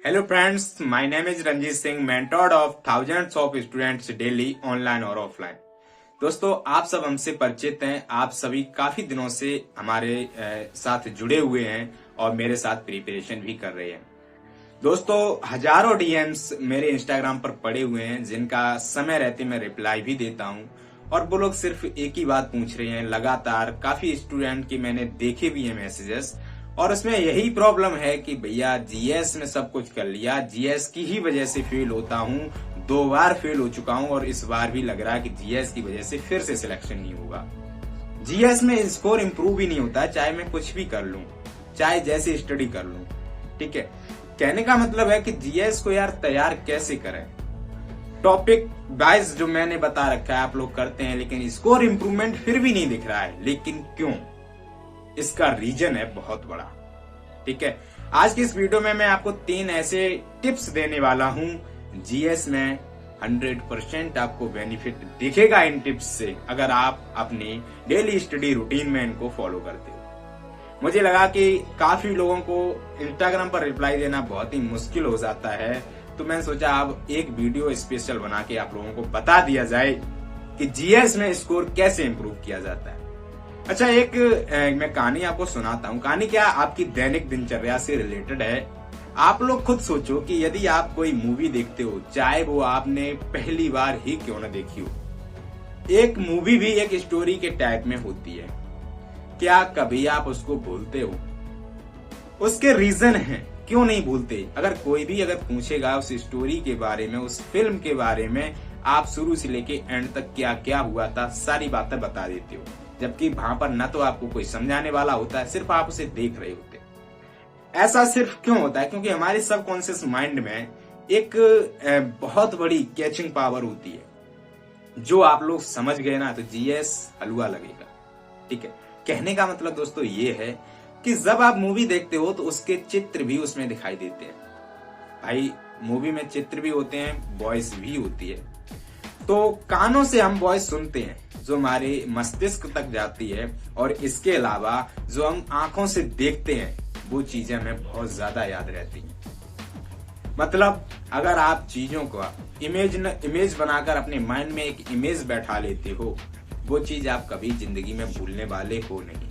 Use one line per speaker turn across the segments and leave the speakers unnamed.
Hello friends, my name is Ranjit Singh, mentor of thousands of students daily online और offline. दोस्तों, आप सब हमसे परिचित हैं। आप सभी काफी दिनों से हमारे साथ जुड़े हुए हैं और मेरे साथ प्रिपरेशन भी कर रहे हैं। दोस्तों, हजारों डीएम्स मेरे इंस्टाग्राम पर पड़े हुए हैं जिनका समय रहते मैं रिप्लाई भी देता हूं और वो लोग सिर्फ एक ही बात पूछ रहे हैं लगातार। काफी स्टूडेंट की मैंने देखे भी हैं मैसेजेस और उसमें यही प्रॉब्लम है कि भैया जीएस में सब कुछ कर लिया, जीएस की ही वजह से फेल होता हूँ, 2 बार फेल हो चुका हूँ और इस बार भी लग रहा है कि जीएस की वजह से फिर से सिलेक्शन नहीं होगा। जीएस में स्कोर इंप्रूव ही नहीं होता, चाहे मैं कुछ भी कर लूं, चाहे जैसे स्टडी कर लूं। ठीक है, कहने का मतलब है कि जीएस को यार तैयार कैसे करें। टॉपिक वाइज जो मैंने बता रखा है आप लोग करते हैं, लेकिन स्कोर इंप्रूवमेंट फिर भी नहीं दिख रहा है। लेकिन क्यों? इसका रीजन है बहुत बड़ा। ठीक है, आज की इस वीडियो में मैं आपको 3 ऐसे टिप्स देने वाला हूं। जीएस में 100% आपको बेनिफिट दिखेगा इन टिप्स से, अगर आप अपनी डेली स्टडी रूटीन में इनको फॉलो करते हो। मुझे लगा कि काफी लोगों को इंस्टाग्राम पर रिप्लाई देना बहुत ही मुश्किल हो जाता है, तो मैंने सोचा अब एक वीडियो स्पेशल बना के आप लोगों को बता दिया जाए कि जीएस में स्कोर कैसे इंप्रूव किया जाता है। अच्छा, एक मैं कहानी आपको सुनाता हूँ। कहानी क्या, आपकी दैनिक दिनचर्या से रिलेटेड है। आप लोग खुद सोचो कि यदि आप कोई मूवी देखते हो, चाहे वो आपने पहली बार ही क्यों न देखी हो, एक मूवी भी एक स्टोरी के टाइप में होती है। क्या कभी आप उसको भूलते हो? उसके रीजन है क्यों नहीं भूलते। अगर कोई भी पूछेगा उस स्टोरी के बारे में, उस फिल्म के बारे में, आप शुरू से लेके एंड तक क्या क्या हुआ था सारी बातें बता देते हो, जबकि वहां पर न तो आपको कोई समझाने वाला होता है, सिर्फ आप उसे देख रहे होते। ऐसा सिर्फ क्यों होता है? क्योंकि हमारे सबकॉन्शियस माइंड में एक बहुत बड़ी कैचिंग पावर होती है। जो आप लोग समझ गए ना, तो जीएस हलवा लगेगा। ठीक है, कहने का मतलब दोस्तों ये है कि जब आप मूवी देखते हो तो उसके चित्र भी उसमें दिखाई देते हैं। भाई, मूवी में चित्र भी होते हैं, वॉइस भी होती है। तो कानों से हम वॉइस सुनते हैं जो हमारे मस्तिष्क तक जाती है, और इसके अलावा जो हम आंखों से देखते हैं वो चीजें हमें बहुत ज्यादा याद रहती हैं। मतलब अगर आप चीजों को इमेज बनाकर अपने माइंड में एक इमेज बैठा लेते हो, वो चीज आप कभी जिंदगी में भूलने वाले हो नहीं।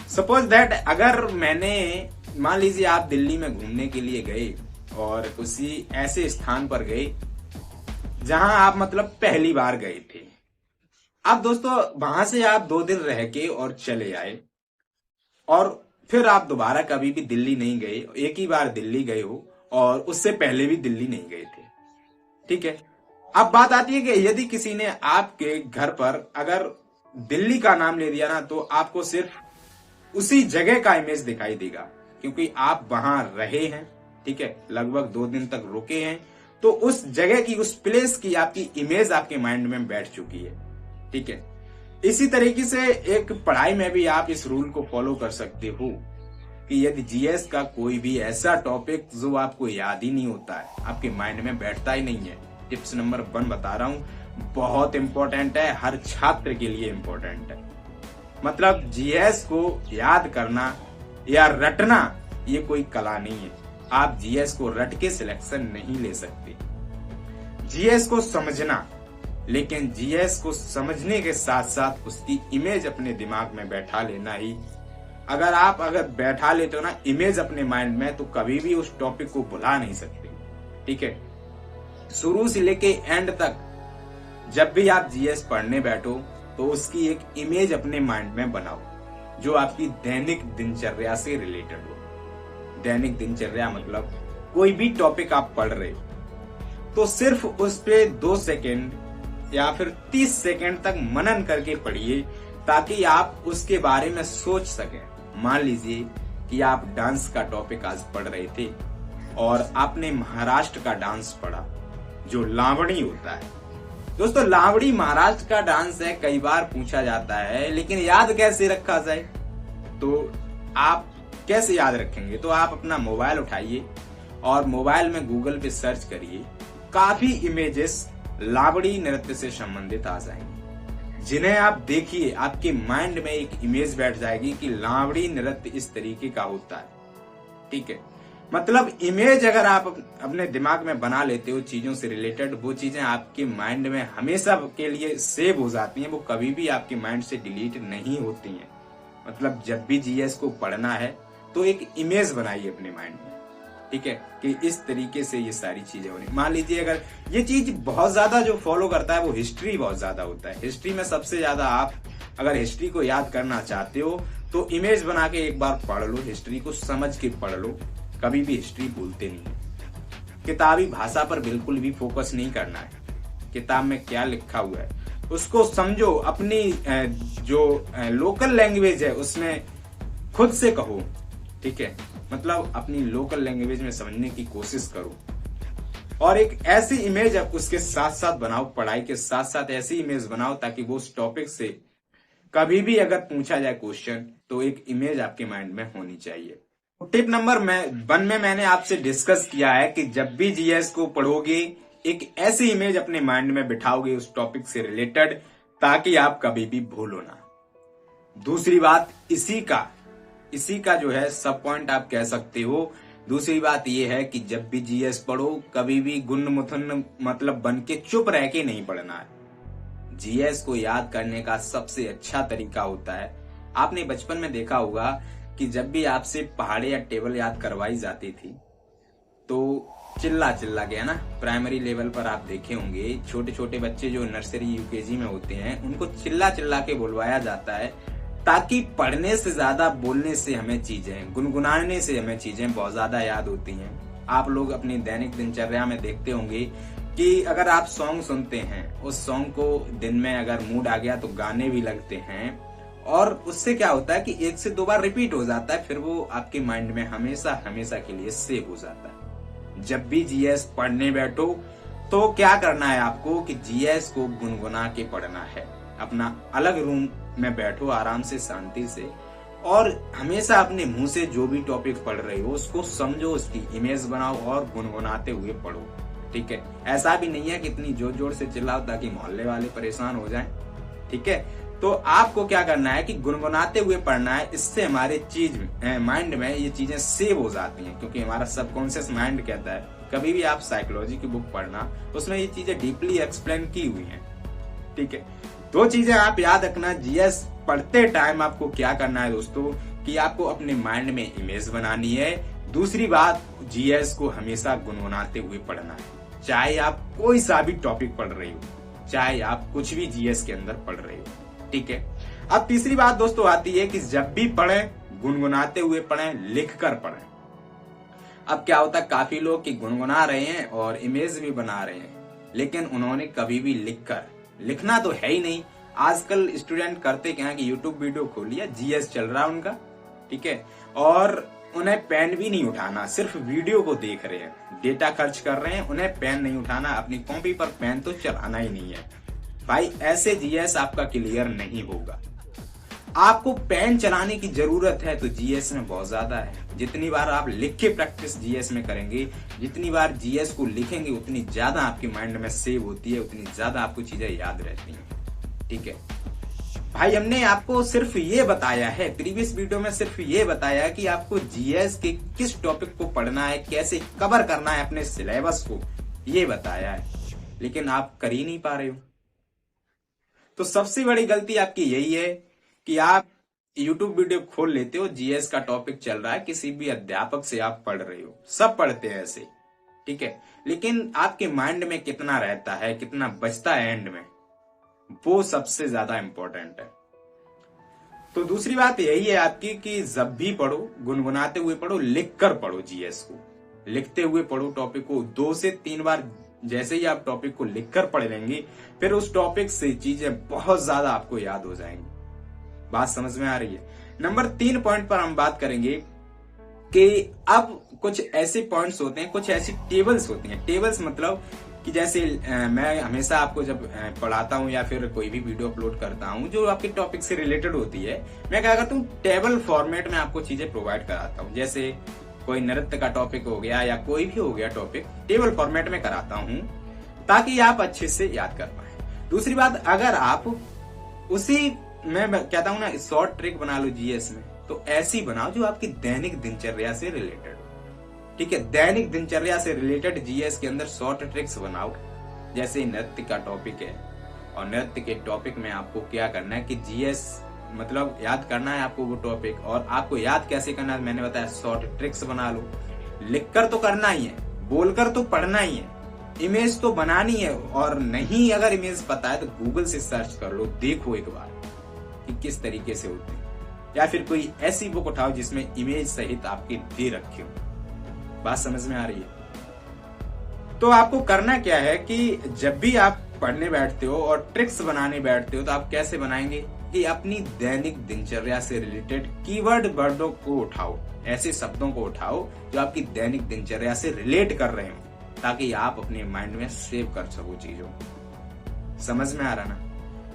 सपोज दैट, अगर मैंने, मान लीजिए आप दिल्ली में घूमने के लिए गए और उसी ऐसे स्थान पर गए जहां आप मतलब पहली बार गए थे। अब दोस्तों वहां से आप 2 दिन रह के और चले आए और फिर आप दोबारा कभी भी दिल्ली नहीं गए, एक ही बार दिल्ली गए हो और उससे पहले भी दिल्ली नहीं गए थे। ठीक है, अब बात आती है कि यदि किसी ने आपके घर पर अगर दिल्ली का नाम ले दिया ना, तो आपको सिर्फ उसी जगह का इमेज दिखाई देगा, क्योंकि आप वहां रहे हैं। ठीक है, लगभग 2 दिन तक रुके हैं, तो उस जगह की, उस प्लेस की आपकी इमेज आपके माइंड में बैठ चुकी है। ठीक है, इसी तरीके से एक पढ़ाई में भी आप इस रूल को फॉलो कर सकते हो कि यदि जीएस का कोई भी ऐसा टॉपिक जो आपको याद ही नहीं होता है, आपके माइंड में बैठता ही नहीं है, टिप्स नंबर 1 बता रहा हूं, बहुत इंपॉर्टेंट है, हर छात्र के लिए इंपॉर्टेंट है। मतलब जीएस को याद करना या रटना ये कोई कला नहीं है। आप जीएस को रट के सिलेक्शन नहीं ले सकते। जीएस को समझना, लेकिन जीएस को समझने के साथ साथ उसकी इमेज अपने दिमाग में बैठा लेना ही। अगर बैठा लेते हो ना इमेज अपने माइंड में, तो कभी भी उस टॉपिक को भुला नहीं सकते। ठीक है, शुरू से लेके एंड तक जब भी आप जीएस पढ़ने बैठो तो उसकी एक इमेज अपने माइंड में बनाओ जो आपकी दैनिक दिनचर्या से रिलेटेड हो। दैनिक दिनचर्या मतलब कोई भी टॉपिक आप पढ़ रहे हो तो सिर्फ उस पे 2 सेकेंड या फिर 30 सेकेंड तक मनन करके पढ़िए, ताकि आप उसके बारे में सोच सकें। मान लीजिए कि आप डांस का टॉपिक आज पढ़ रहे थे और आपने महाराष्ट्र का डांस पढ़ा जो लावणी होता है। दोस्तों, लावणी महाराष्ट्र का डांस है, कई बार पूछा जाता है, लेकिन याद कैसे रखा जाए? तो आप कैसे याद रखेंगे? तो आप अपना मोबाइल उठाइए और मोबाइल में गूगल पे सर्च करिए, काफी इमेजेस लावणी नृत्य से संबंधित आ जाएंगे, जिन्हें आप देखिए, आपके माइंड में एक इमेज बैठ जाएगी कि लावणी नृत्य इस तरीके का होता है। ठीक है, मतलब इमेज अगर आप अपने दिमाग में बना लेते हो चीजों से रिलेटेड, वो चीजें आपके माइंड में हमेशा के लिए सेव हो जाती हैं, वो कभी भी आपके माइंड से डिलीट नहीं होती हैं। मतलब जब भी जीएस को पढ़ना है तो एक इमेज बनाइए अपने माइंड में, ठीक है, कि इस तरीके से ये सारी चीजें हो रही। मान लीजिए अगर ये चीज बहुत ज्यादा जो फॉलो करता है वो हिस्ट्री बहुत ज्यादा होता है। हिस्ट्री में सबसे ज्यादा आप अगर हिस्ट्री को याद करना चाहते हो तो इमेज बना के एक बार पढ़ लो, हिस्ट्री को समझ के पढ़ लो, कभी भी हिस्ट्री भूलते नहीं। किताबी भाषा पर बिल्कुल भी फोकस नहीं करना है, किताब में क्या लिखा हुआ है उसको समझो, अपनी जो लोकल लैंग्वेज है उसमें खुद से कहो, ठीक है, मतलब अपनी लोकल लैंग्वेज में समझने की कोशिश करो। और एक ऐसी इमेज उसके साथ साथ बनाओ, पढ़ाई के साथ साथ ऐसी इमेज बनाओ ताकि वो उस टॉपिक से कभी भी अगर पूछा जाए क्वेश्चन तो एक इमेज आपके माइंड में होनी चाहिए। टिप नंबर 1 में मैंने आपसे डिस्कस किया है कि जब भी जीएस को पढ़ोगे एक ऐसी इमेज अपने माइंड में बिठाओगे उस टॉपिक से रिलेटेड ताकि आप कभी भी भूलो ना। दूसरी बात इसी का जो है सब पॉइंट आप कह सकते हो। दूसरी बात यह है कि जब भी जीएस पढ़ो कभी भी गुन्न मुथुन मतलब बन के चुप रह के नहीं पढ़ना है। जीएस को याद करने का सबसे अच्छा तरीका होता है, आपने बचपन में देखा होगा कि जब भी आपसे पहाड़े या टेबल याद करवाई जाती थी तो चिल्ला के, ना, प्राइमरी लेवल पर आप देखे होंगे छोटे छोटे बच्चे जो नर्सरी यूकेजी में होते हैं उनको चिल्ला के बुलवाया जाता है ताकि पढ़ने से ज्यादा बोलने से हमें चीजें, गुनगुनाने से हमें चीजें बहुत ज्यादा याद होती हैं। आप लोग अपनी दैनिक दिनचर्या में देखते होंगे कि अगर आप सॉन्ग सुनते हैं, उस सॉन्ग को दिन में अगर मूड आ गया तो गाने भी लगते हैं और उससे क्या होता है कि 1 से 2 बार रिपीट हो जाता है, फिर वो आपके माइंड में हमेशा के लिए सेव हो जाता है। जब भी जीएस पढ़ने बैठो तो क्या करना है आपको कि जीएस को गुनगुना के पढ़ना है। अपना अलग रूम में बैठो आराम से, शांति से, और हमेशा अपने मुंह से जो भी टॉपिक पढ़ रहे हो उसको समझो, उसकी इमेज बनाओ और गुनगुनाते हुए पढ़ो, ठीक है। ऐसा भी नहीं है कि इतनी जोर जोर से चिल्लाओ ताकि मोहल्ले वाले परेशान हो जाएं, ठीक है। तो आपको क्या करना है कि गुनगुनाते हुए पढ़ना है, इससे हमारे माइंड में ये चीजें सेव हो जाती हैं, क्योंकि हमारा सबकॉन्शियस माइंड कहता है, कभी भी आप साइकोलॉजी की बुक पढ़ना उसमें ये चीजें डीपली एक्सप्लेन की हुई हैं, ठीक है। 2 चीजें आप याद रखना, जीएस पढ़ते टाइम आपको क्या करना है दोस्तों कि आपको अपने माइंड में इमेज बनानी है। दूसरी बात, जीएस को हमेशा गुनगुनाते हुए पढ़ना है, चाहे आप कोई सा भी टॉपिक पढ़ रहे हो, चाहे आप कुछ भी जीएस के अंदर पढ़ रहे हो, ठीक है। अब तीसरी बात दोस्तों आती है कि जब भी पढ़ें गुनगुनाते हुए पढ़ें, लिख कर पढ़ें। अब क्या होता है, काफी लोग कि गुनगुना रहे हैं और इमेज भी बना रहे हैं, लेकिन उन्होंने कभी भी लिखना तो है ही नहीं। आजकल स्टूडेंट करते क्या है कि यूट्यूब वीडियो खोल लिया, जीएस चल रहा है उनका, ठीक है, और उन्हें पेन भी नहीं उठाना, सिर्फ वीडियो को देख रहे हैं, डेटा खर्च कर रहे हैं, उन्हें पेन नहीं उठाना, अपनी कॉपी पर पेन तो चलाना ही नहीं है। भाई ऐसे जीएस आपका क्लियर नहीं होगा। आपको पेन चलाने की जरूरत है तो जीएस में बहुत ज्यादा है। जितनी बार आप लिख के प्रैक्टिस जीएस में करेंगे, जितनी बार जीएस को लिखेंगे, उतनी ज्यादा आपके माइंड में सेव होती है, उतनी ज्यादा आपको चीजें याद रहती हैं, ठीक है। भाई हमने आपको सिर्फ ये बताया है, प्रीवियस वीडियो में सिर्फ ये बताया है कि आपको जीएस के किस टॉपिक को पढ़ना है, कैसे कवर करना है अपने सिलेबस को, ये बताया है, लेकिन आप कर ही नहीं पा रहे हो। तो सबसे बड़ी गलती आपकी यही है कि आप YouTube वीडियो खोल लेते हो, जीएस का टॉपिक चल रहा है, किसी भी अध्यापक से आप पढ़ रहे हो, सब पढ़ते हैं ऐसे, ठीक है, लेकिन आपके माइंड में कितना रहता है, कितना बचता है एंड में, वो सबसे ज्यादा इंपॉर्टेंट है। तो दूसरी बात यही है आपकी कि जब भी पढ़ो गुनगुनाते हुए पढ़ो, लिख कर पढ़ो, जीएस को लिखते हुए पढ़ो, टॉपिक को 2 से 3 बार जैसे ही आप टॉपिक को लिखकर पढ़ लेंगे, फिर उस टॉपिक से चीजें बहुत ज्यादा आपको याद हो जाएंगी। बात समझ में आ रही है। नंबर 3 पॉइंट पर हम बात करेंगे कि अब कुछ ऐसे पॉइंट्स होते हैं, कुछ ऐसी टेबल्स होती हैं। टेबल्स मतलब कि जैसे मैं हमेशा आपको जब पढ़ाता हूं या फिर कोई भी वीडियो अपलोड करता हूं जो आपके टॉपिक से रिलेटेड होती है, मैं क्या करता हूं, टेबल फॉर्मेट में आपको चीजें प्रोवाइड कराता हूं। जैसे कोई नृत्य का टॉपिक हो गया या कोई भी हो गया टॉपिक, टेबल फॉर्मेट में कराता हूं ताकि आप अच्छे से याद कर पाए। दूसरी बात, अगर आप उसी मैं कहता हूं ना, शॉर्ट ट्रिक बना लो जीएस में, तो ऐसी बनाओ जो आपकी दैनिक दिनचर्या से रिलेटेड हो, ठीक है, दैनिक दिनचर्या से रिलेटेड जीएस के अंदर शॉर्ट ट्रिक्स बनाओ। जैसे नृत्य का टॉपिक है और नृत्य के टॉपिक में आपको क्या करना है कि जीएस मतलब याद करना है आपको वो टॉपिक, और आपको याद कैसे करना है मैंने बताया, शॉर्ट ट्रिक्स बना लो। लिखकर तो करना ही है, बोलकर तो पढ़ना ही है, इमेज तो बनानी है, और नहीं अगर इमेज पता है तो गूगल से सर्च कर लो, देखो एक बार कि किस तरीके से होते हैं, या फिर कोई ऐसी बुक उठाओ जिसमें इमेज सहित आपके दे रखे हो। बात समझ में आ रही है? तो आपको करना क्या है कि जब भी आप पढ़ने बैठते हो और ट्रिक्स बनाने बैठते हो तो आप कैसे बनाएंगे कि अपनी दैनिक दिनचर्या से रिलेटेड कीवर्ड वर्डों को उठाओ, ऐसे शब्दों को उठाओ जो आपकी दैनिक दिनचर्या से रिलेट कर रहे हो, ताकि आप अपने माइंड में सेव कर सको चीजों। समझ में आ रहा ना?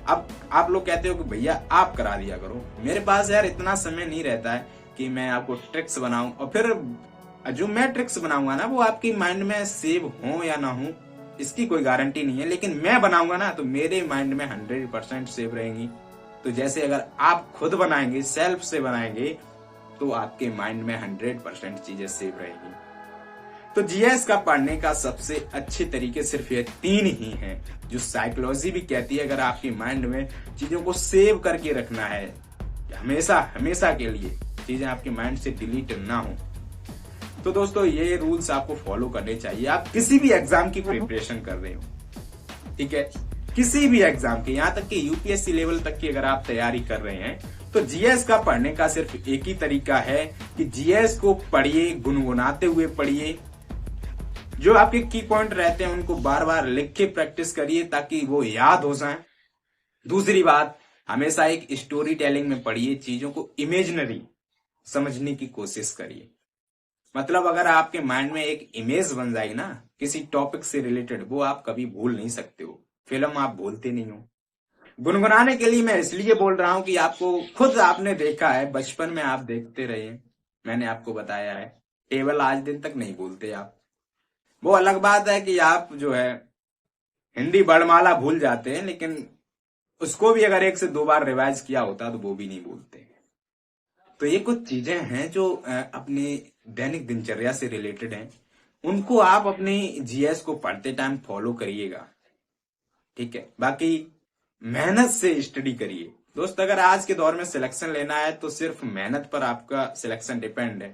अब आप लोग कहते हो कि भैया आप करा दिया करो, मेरे पास यार इतना समय नहीं रहता है कि मैं आपको ट्रिक्स बनाऊं, और फिर जो मैं ट्रिक्स बनाऊंगा ना वो आपकी माइंड में सेव हो या ना हो इसकी कोई गारंटी नहीं है, लेकिन मैं बनाऊंगा ना तो मेरे माइंड में 100% सेव रहेंगी। तो जैसे अगर आप खुद बनाएंगे, सेल्फ से बनाएंगे, तो आपके माइंड में 100% चीजें सेव रहेगी। तो जीएस का पढ़ने का सबसे अच्छे तरीके सिर्फ ये 3 ही हैं, जो साइकोलॉजी भी कहती है अगर आपके माइंड में चीजों को सेव करके रखना है हमेशा हमेशा के लिए, चीजें आपके माइंड से डिलीट ना हो। तो दोस्तों ये रूल्स आपको फॉलो करने चाहिए। आप किसी भी एग्जाम की प्रिपरेशन कर रहे हो, ठीक है, किसी भी एग्जाम की, यहाँ तक कि यूपीएससी लेवल तक की अगर आप तैयारी कर रहे हैं, तो जीएस का पढ़ने का सिर्फ एक ही तरीका है कि जीएस को पढ़िए, गुनगुनाते हुए पढ़िए। जो आपके की पॉइंट रहते हैं उनको बार बार लिख के प्रैक्टिस करिए ताकि वो याद हो जाए। दूसरी बात, हमेशा एक स्टोरी टेलिंग में पढ़िए, चीजों को इमेजिनरी समझने की कोशिश करिए। मतलब अगर आपके माइंड में एक इमेज बन जाएगी ना किसी टॉपिक से रिलेटेड, वो आप कभी भूल नहीं सकते हो। फिल्म आप भूलते नहीं हो। गुनगुनाने के लिए मैं इसलिए बोल रहा हूं कि आपको खुद आपने देखा है, बचपन में आप देखते रहे, मैंने आपको बताया है, टेबल आज दिन तक नहीं भूलते आप। वो अलग बात है कि आप जो है हिंदी वर्णमाला भूल जाते हैं, लेकिन उसको भी अगर 1 से 2 बार रिवाइज किया होता तो वो भी नहीं भूलते। तो ये कुछ चीजें हैं जो अपने दैनिक दिनचर्या से रिलेटेड हैं, उनको आप अपने जीएस को पढ़ते टाइम फॉलो करिएगा, ठीक है। बाकी मेहनत से स्टडी करिए दोस्त। अगर आज के दौर में सिलेक्शन लेना है तो सिर्फ मेहनत पर आपका सिलेक्शन डिपेंड है।